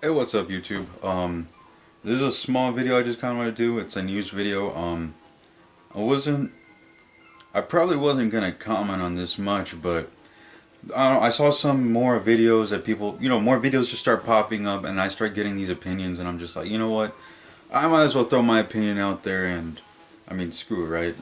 Hey, what's up, YouTube? This is a small video I just kind of want to do. It's a news video. I wasn't, I probably wasn't gonna comment on this much, but I don't know, I saw some more videos that people, more videos just start popping up, and I start getting these opinions, and I'm just like, you know what? I might as well throw my opinion out there, and I mean, screw it, right?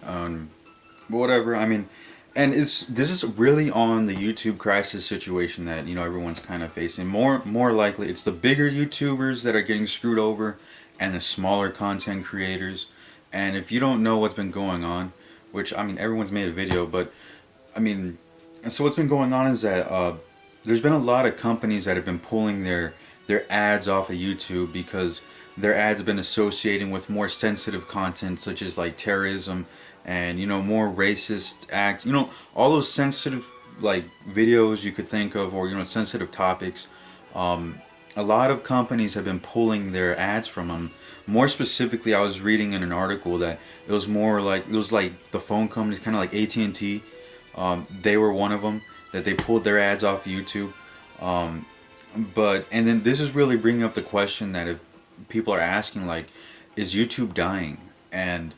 But whatever. I mean, and this is really on the YouTube crisis situation that everyone's kind of facing. More likely, it's the bigger YouTubers that are getting screwed over, and the smaller content creators. And if you don't know what's been going on, which I mean, everyone's made a video, but I mean, so what's been going on is that there's been a lot of companies that have been pulling their ads off of YouTube because their ads have been associating with more sensitive content such as like terrorism and more racist acts, all those sensitive like videos you could think of, or sensitive topics. A lot of companies have been pulling their ads from them. More specifically, I was reading in an article that it was like the phone companies, kind of like AT&T. They were one of them that they pulled their ads off YouTube. And then this is really bringing up the question that if people are asking, like, is YouTube dying? And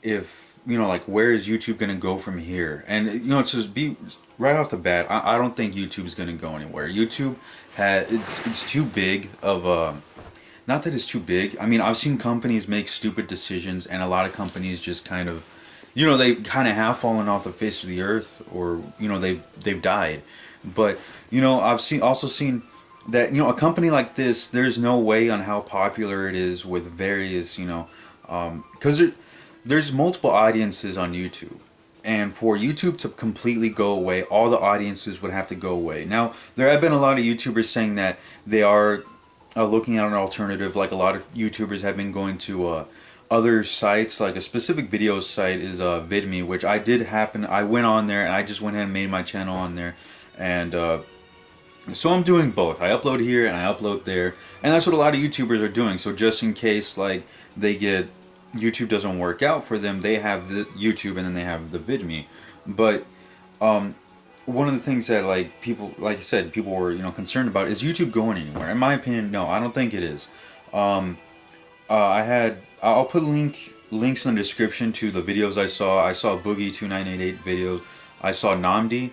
if like, where is YouTube gonna go from here? And it's just be right off the bat, I don't think YouTube's gonna go anywhere. YouTube has it's too big of a, not that it's too big. I mean, I've seen companies make stupid decisions, and a lot of companies just kind of, they kind of have fallen off the face of the earth, or they've died. But I've seen that a company like this, there's no way on how popular it is with various because there's multiple audiences on YouTube. And for YouTube to completely go away, all the audiences would have to go away. Now, there have been a lot of YouTubers saying that they are looking at an alternative. Like, a lot of YouTubers have been going to other sites. Like, a specific video site is VidMe, which I went on there, and I just went ahead and made my channel on there. And so I'm doing both. I upload here and I upload there. And that's what a lot of YouTubers are doing. So just in case, like, YouTube doesn't work out for them, they have the YouTube and then they have the VidMe. But one of the things that, like, people, like I said, people were concerned about, is YouTube going anywhere? In my opinion, no, I don't think it is. I'll put links in the description to the videos I saw. I saw Boogie 2988 videos. I saw Nomdee.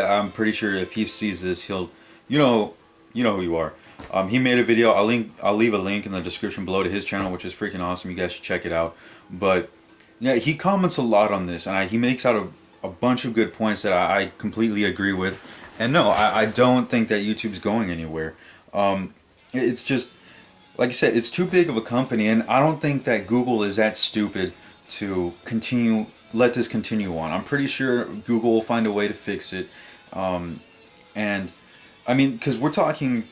I'm pretty sure if he sees this, he'll, you know who you are. He made a video. I'll leave a link in the description below to his channel, which is freaking awesome. You guys should check it out. But yeah, he comments a lot on this, and he makes out a bunch of good points that I completely agree with. And no, I don't think that YouTube's going anywhere. It's just, like I said, it's too big of a company, and I don't think that Google is that stupid to let this continue on. I'm pretty sure Google will find a way to fix it. And I mean, because we're talking,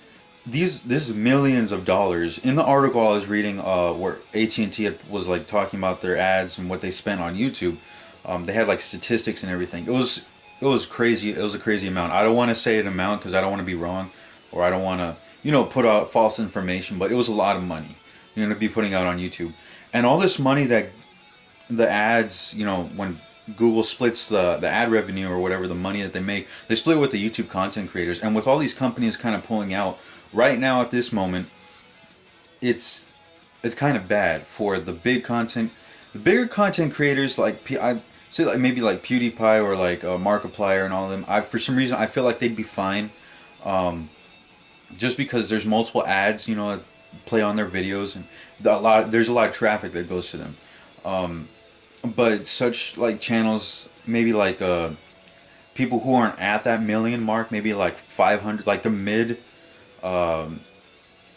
this is millions of dollars. In the article I was reading, where AT&T was like talking about their ads and what they spent on YouTube, they had like statistics and everything. It was crazy. It was a crazy amount. I don't want to say an amount because I don't want to be wrong, or I don't want to put out false information. But it was a lot of money to be putting out on YouTube, and all this money that the ads, when Google splits the ad revenue, or whatever, the money that they make, they split it with the YouTube content creators. And with all these companies kind of pulling out right now at this moment, it's kind of bad for the bigger content creators. Like, I say, like, maybe like PewDiePie, or like Markiplier and all of them. For some reason, I feel like they'd be fine, just because there's multiple ads that play on their videos, and there's a lot of traffic that goes to them. But such like channels, maybe like people who aren't at that million mark, maybe like 500, like the mid, what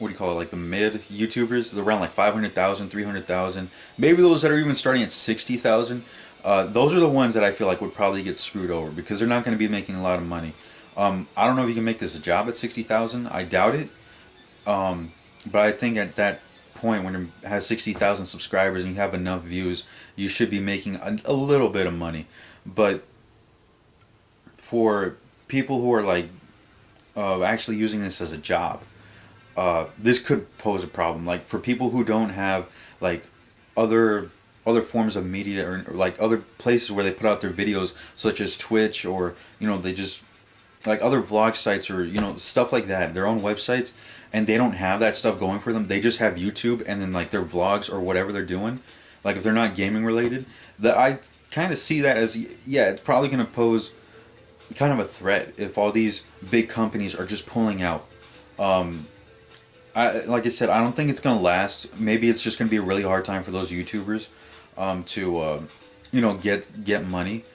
do you call it, like the mid YouTubers, they're around like 500,000, 300,000, maybe those that are even starting at 60,000. Those are the ones that I feel like would probably get screwed over, because they're not going to be making a lot of money. I don't know if you can make this a job at 60,000. I doubt it. But I think at that point, when you have 60,000 subscribers and you have enough views, you should be making a little bit of money. But for people who are like actually using this as a job, this could pose a problem. Like, for people who don't have like other forms of media, or like other places where they put out their videos, such as Twitch, or they just like other vlog sites or stuff like that, their own websites, and they don't have that stuff going for them. They just have YouTube and then like their vlogs or whatever they're doing. Like if they're not gaming related, that I kind of see that as, yeah, it's probably going to pose kind of a threat if all these big companies are just pulling out. Like I said, I don't think it's gonna last. Maybe it's just gonna be a really hard time for those YouTubers to get money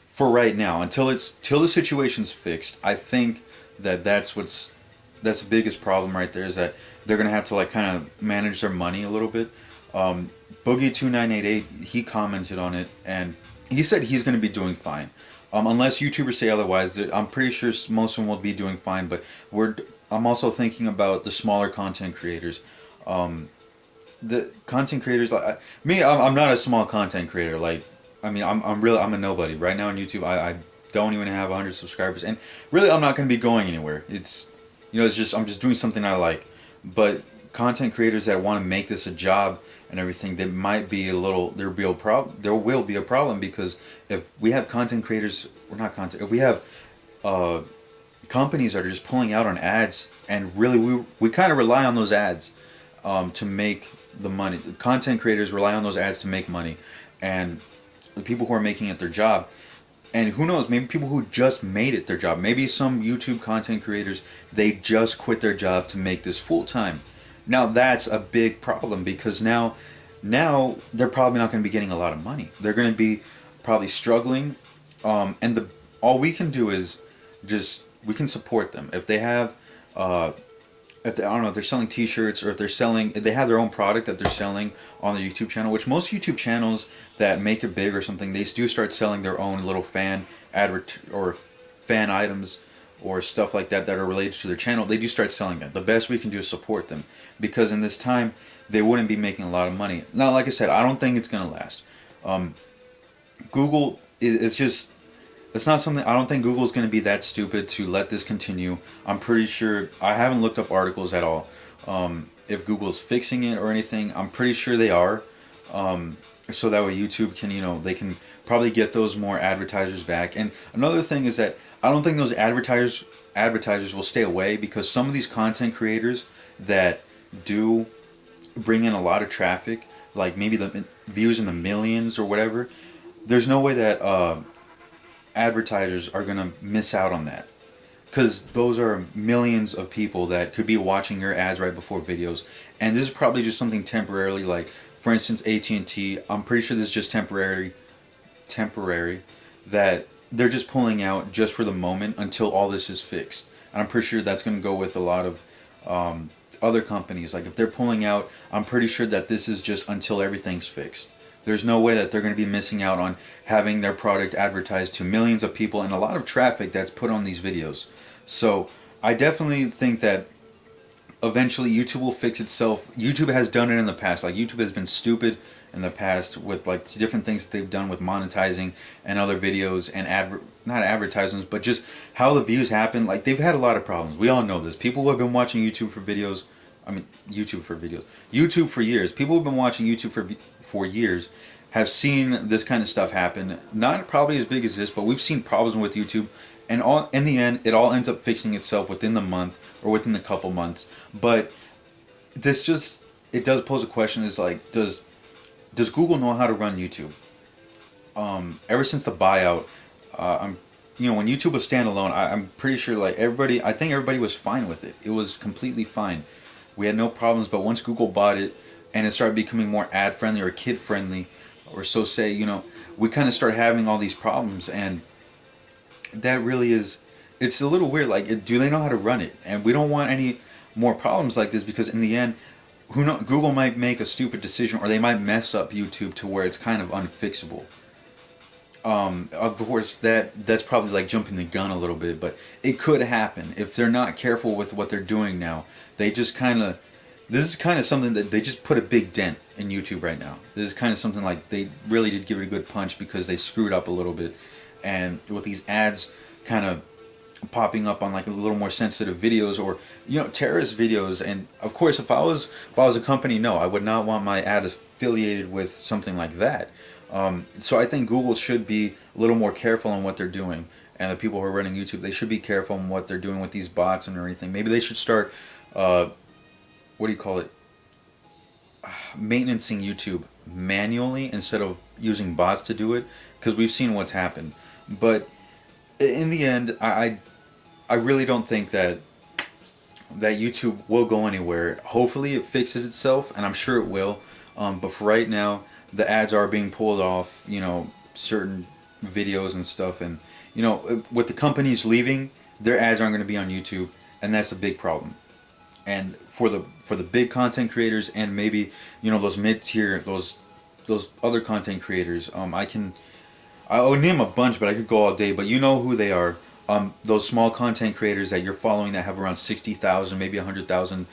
for right now till the situation's fixed. I think that's the biggest problem right there, is that they're gonna have to like kind of manage their money a little bit. Boogie2988, he commented on it and he said he's gonna be doing fine. Unless YouTubers say otherwise, I'm pretty sure most of them will be doing fine. But I'm also thinking about the smaller content creators. The content creators like me, I'm not a small content creator. Like, I mean, I'm a nobody right now on YouTube. I don't even have 100 subscribers, and really I'm not going to be going anywhere. It's just I'm just doing something I like. But content creators that want to make this a job and everything, there might be a little there will be a problem, because if we have content creators, we're not content. If we have uh, companies that are just pulling out on ads, and really we kind of rely on those ads to make the money. The content creators rely on those ads to make money, and the people who are making it their job. And who knows, maybe people who just made it their job. Maybe some YouTube content creators, they just quit their job to make this full time. Now that's a big problem, because now they're probably not going to be getting a lot of money. They're going to be probably struggling, and all we can do is just we can support them if they have if they, I don't know, if they're selling T-shirts, or if they have their own product that they're selling on their YouTube channel. Which most YouTube channels that make it big or something, they do start selling their own little fan items or stuff like that are related to their channel. They do start selling that. The best we can do is support them, because in this time they wouldn't be making a lot of money. Now, like I said, I don't think it's gonna last. Google, it's just, it's not something. I don't think Google's going to be that stupid to let this continue. I'm pretty sure. I haven't looked up articles at all. If Google's fixing it or anything, I'm pretty sure they are. So that way YouTube can, they can probably get those more advertisers back. And another thing is that I don't think those advertisers will stay away, because some of these content creators that do bring in a lot of traffic, like maybe the views in the millions or whatever, there's no way that advertisers are going to miss out on that, because those are millions of people that could be watching your ads right before videos. And this is probably just something temporarily, like for instance AT&T. I'm pretty sure this is just temporary, that they're just pulling out just for the moment until all this is fixed. And I'm pretty sure that's going to go with a lot of other companies. Like if they're pulling out, I'm pretty sure that this is just until everything's fixed. There's no way that they're going to be missing out on having their product advertised to millions of people and a lot of traffic that's put on these videos. So I definitely think that eventually YouTube will fix itself. YouTube has done it in the past. Like YouTube has been stupid in the past with like different things that they've done with monetizing and other videos and not advertisements, but just how the views happen. Like they've had a lot of problems. We all know this. People who have been watching YouTube for videos, YouTube for years. People who've been watching YouTube for years have seen this kind of stuff happen. Not probably as big as this, but we've seen problems with YouTube, and in the end, it all ends up fixing itself within the month or within the couple months. But it does pose a question: is like, does Google know how to run YouTube? Ever since the buyout, when YouTube was standalone, I'm pretty sure I think everybody was fine with it. It was completely fine. We had no problems. But once Google bought it and it started becoming more ad friendly or kid friendly, or so say, we kind of start having all these problems. And that really it's a little weird. Like, do they know how to run it? And we don't want any more problems like this, because in the end, Google might make a stupid decision, or they might mess up YouTube to where it's kind of unfixable. Of course, that's probably like jumping the gun a little bit, but it could happen if they're not careful with what they're doing now. This is kind of something that they just put a big dent in YouTube right now. This is kind of something like they really did give it a good punch, because they screwed up a little bit, and with these ads kind of popping up on like a little more sensitive videos, or terrorist videos. And of course, if I was a company, no, I would not want my ad affiliated with something like that. So I think Google should be a little more careful on what they're doing, and the people who are running YouTube, they should be careful on what they're doing with these bots and everything. Maybe they should start, what do you call it, maintaining YouTube manually instead of using bots to do it, because we've seen what's happened. But in the end, I really don't think that YouTube will go anywhere. Hopefully it fixes itself, and I'm sure it will. But for right now, the ads are being pulled off, certain videos and stuff. And, with the companies leaving, their ads aren't going to be on YouTube, and that's a big problem. And for the big content creators, and maybe, those mid-tier, those other content creators, I would name a bunch, but I could go all day, but you know who they are. Those small content creators that you're following that have around 60,000, maybe 100,000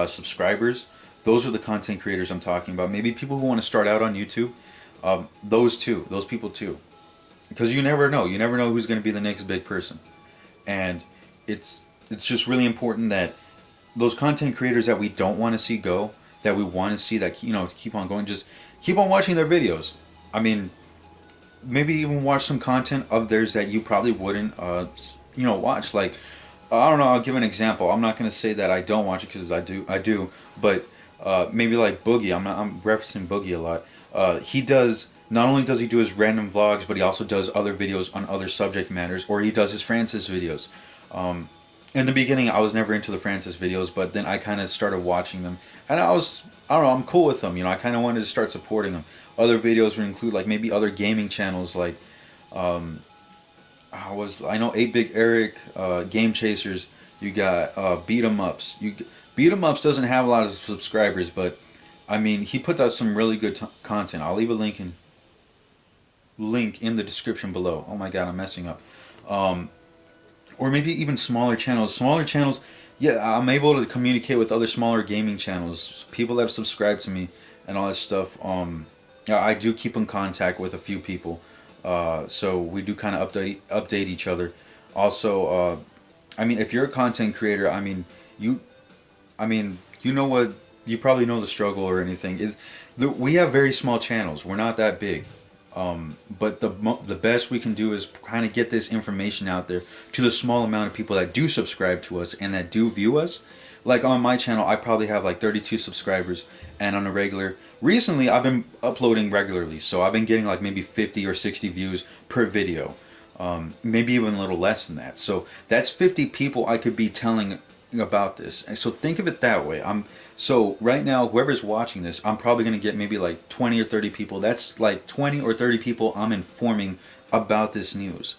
subscribers. Those are the content creators I'm talking about. Maybe people who want to start out on YouTube. Those people too. Because you never know. You never know who's going to be the next big person. And it's just really important that those content creators that we don't want to see go, that we want to see that, keep on going, just keep on watching their videos. I mean, maybe even watch some content of theirs that you probably wouldn't, watch. Like, I don't know. I'll give an example. I'm not gonna say that I don't watch it because I do. But maybe like Boogie. I'm referencing Boogie a lot. He does. Not only does he do his random vlogs, but he also does other videos on other subject matters, or he does his Francis videos. In the beginning, I was never into the Francis videos, but then I kind of started watching them, and I don't know, I'm cool with them. I kind of wanted to start supporting them. Other videos would include like maybe other gaming channels, like I know 8 Big Eric, Game Chasers. You got beatemups. Beatemups doesn't have a lot of subscribers, but I mean he put out some really good content. I'll leave a link in the description below. Oh my god, I'm messing up. Or maybe even smaller channels. Smaller channels, yeah, I'm able to communicate with other smaller gaming channels, people that have subscribed to me, and all that stuff. Yeah, I do keep in contact with a few people, so we do kind of update each other. Also, I mean, if you're a content creator, you know what, you probably know the struggle or anything is. We have very small channels. We're not that big. But the best we can do is kind of get this information out there to the small amount of people that do subscribe to us and that do view us. Like on my channel, I probably have like 32 subscribers, and on a regular, recently I've been uploading regularly, so I've been getting like maybe 50 or 60 views per video, maybe even a little less than that. So that's 50 people I could be telling about this. And so think of it that way. So right now, whoever's watching this, I'm probably going to get maybe like 20 or 30 people. That's like 20 or 30 people I'm informing about this news.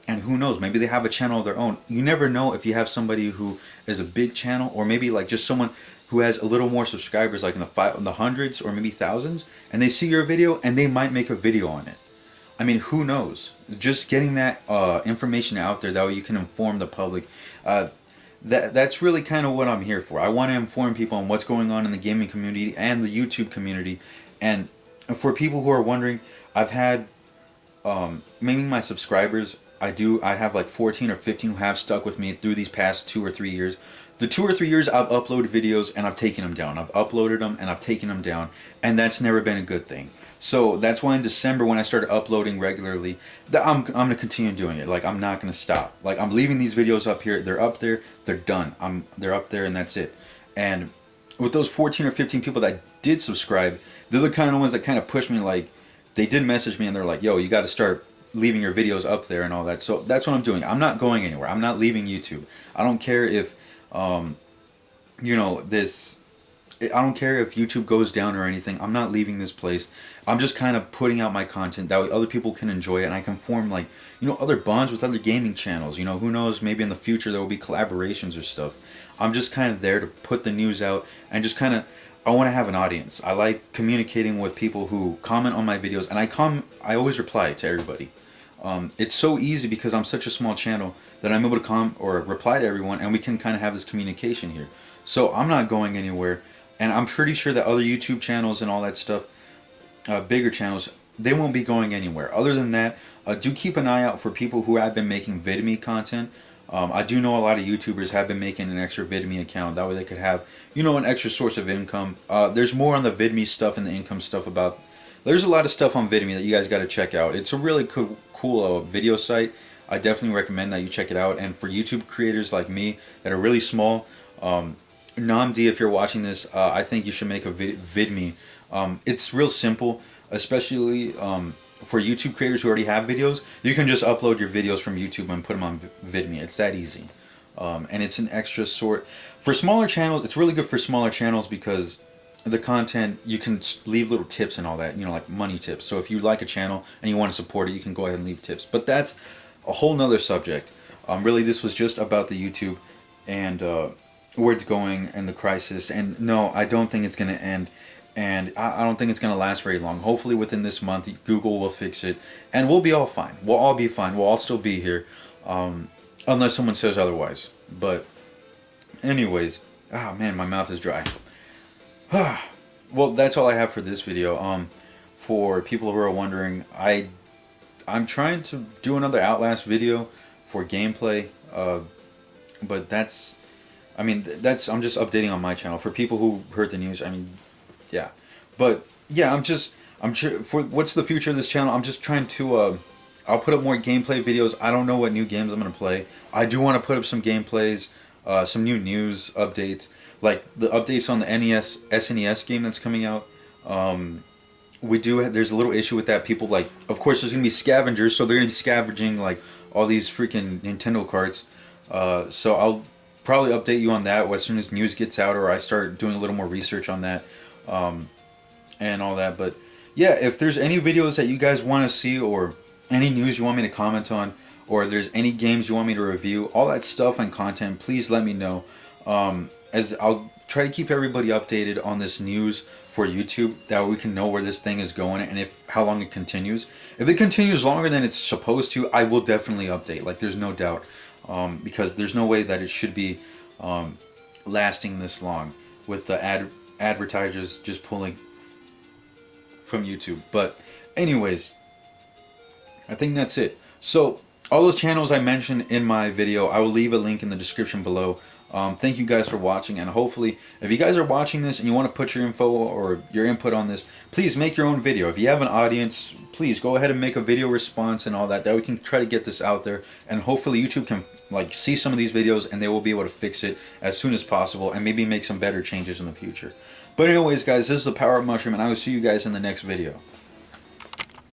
And who knows, maybe they have a channel of their own. You never know if you have somebody who is a big channel, or maybe like just someone who has a little more subscribers, like in the hundreds or maybe thousands, and they see your video and they might make a video on it. I mean, who knows? Just getting that information out there, that way you can inform the public. That's really kind of what I'm here for. I want to inform people on what's going on in the gaming community and the YouTube community. And for people who are wondering, I've had maybe my subscribers, I have like 14 or 15 who have stuck with me through these past 2 or 3 years. The 2 or 3 years I've uploaded videos and I've taken them down. I've uploaded them and I've taken them down, and that's never been a good thing. So that's why in December, when I started uploading regularly, I'm going to continue doing it. Like, I'm not going to stop. Like, I'm leaving these videos up here. They're up there. They're done. They're up there, and that's it. And with those 14 or 15 people that did subscribe, they're the kind of ones that kind of pushed me. Like, they did message me and they're like, yo, you got to start leaving your videos up there and all that. So that's what I'm doing. I'm not going anywhere. I'm not leaving YouTube. I don't care if I don't care if YouTube goes down or anything. I'm not leaving this place. I'm just kind of putting out my content, that way other people can enjoy it, and I can form like, other bonds with other gaming channels. Who knows, maybe in the future there will be collaborations or stuff. I'm just kind of there to put the news out, and just kind of, I want to have an audience. I like communicating with people who comment on my videos, and I always reply to everybody. It's so easy because I'm such a small channel that I'm able to reply to everyone, and we can kind of have this communication here. So I'm not going anywhere, and I'm pretty sure that other YouTube channels and all that stuff, bigger channels, they won't be going anywhere. Other than that, do keep an eye out for people who have been making VidMe content. I do know a lot of YouTubers have been making an extra VidMe account. That way they could have, an extra source of income. There's more on the VidMe stuff and the income stuff about. There's a lot of stuff on VidMe that you guys got to check out. It's a really cool video site. I definitely recommend that you check it out. And for YouTube creators like me that are really small, Namdi, if you're watching this, I think you should make a VidMe. It's real simple, especially for YouTube creators who already have videos. You can just upload your videos from YouTube and put them on VidMe. It's that easy. And it's an extra sort for smaller channels. It's really good for smaller channels because the content, you can leave little tips and all that, you know, like money tips. So if you like a channel and you want to support it, you can go ahead and leave tips. But that's a whole nother subject. Really, this was just about the YouTube and where it's going and the crisis. And no, I don't think it's going to end. And I don't think it's going to last very long. Hopefully within this month, Google will fix it. And we'll be all fine. We'll all be fine. We'll all still be here. Unless someone says otherwise. But anyways, ah man, my mouth is dry. Well, that's all I have for this video. For people who are wondering, I'm trying to do another Outlast video for gameplay. But that's, I mean, that's, I'm just updating on my channel. For people who heard the news, I mean, yeah. But yeah, for what's the future of this channel? I'm just trying to I'll put up more gameplay videos. I don't know what new games I'm gonna play. I do want to put up some gameplays, some new news updates, like the updates on the NES SNES game that's coming out. There's a little issue with that. People, like, of course there's gonna be scavengers, so they're gonna be scavenging like all these freaking Nintendo carts. So I'll probably update you on that as soon as news gets out, or I start doing a little more research on that, and all that. But yeah, if there's any videos that you guys want to see, or any news you want me to comment on, or if there's any games you want me to review, all that stuff and content, please let me know. As I'll try to keep everybody updated on this news for YouTube, that we can know where this thing is going and how long it continues. If it continues longer than it's supposed to, I will definitely update. Like, there's no doubt, because there's no way that it should be lasting this long with the advertisers just pulling from YouTube. But anyways, I think that's it. So all those channels I mentioned in my video, I will leave a link in the description below. Thank you guys for watching, and hopefully if you guys are watching this and you want to put your info or your input on this, please make your own video. If you have an audience, please go ahead and make a video response and all that we can try to get this out there, and hopefully YouTube can like see some of these videos and they will be able to fix it as soon as possible and maybe make some better changes in the future. But anyways guys, this is the Power Up Mushroom, and I will see you guys in the next video.